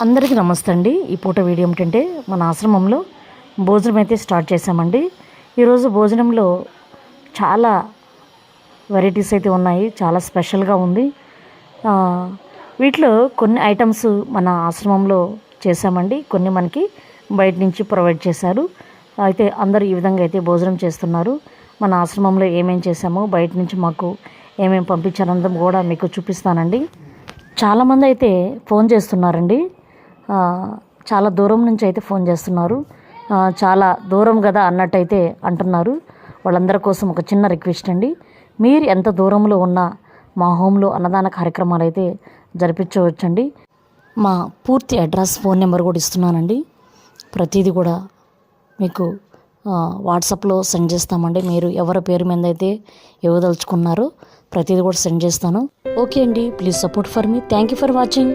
అందరికీ నమస్తే అండి. ఈ పూట వీడియో ఏమిటంటే మన ఆశ్రమంలో భోజనం అయితే స్టార్ట్ చేసామండి. ఈరోజు భోజనంలో చాలా వెరైటీస్ అయితే ఉన్నాయి, చాలా స్పెషల్గా ఉంది. వీటిలో కొన్ని ఐటమ్స్ మన ఆశ్రమంలో చేసామండి, కొన్ని మనకి బయట నుంచి ప్రొవైడ్ చేశారు. అయితే అందరూ ఈ విధంగా అయితే భోజనం చేస్తున్నారు. మన ఆశ్రమంలో ఏమేం చేసామో, బయట నుంచి మాకు ఏమేమి పంపించారన్నది కూడా మీకు చూపిస్తానండి. చాలామంది అయితే ఫోన్ చేస్తున్నారండి, చాలా దూరం నుంచి అయితే ఫోన్ చేస్తున్నారు. చాలా దూరం కదా అన్నట్టయితే అంటున్నారు. వాళ్ళందరి కోసం ఒక చిన్న రిక్వెస్ట్ అండి, మీరు ఎంత దూరంలో ఉన్నా మా హోమ్లో అన్నదాన కార్యక్రమాలు అయితే జరిపించవచ్చండి. మా పూర్తి అడ్రస్, ఫోన్ నెంబర్ కూడా ఇస్తున్నానండి. ప్రతిదీ కూడా మీకు వాట్సాప్లో సెండ్ చేస్తామండి. మీరు ఎవరి పేరు మీద అయితే ఇవ్వదలుచుకున్నారో ప్రతిదీ కూడా సెండ్ చేస్తాను. ఓకే అండి, please support for me. Thank you for watching.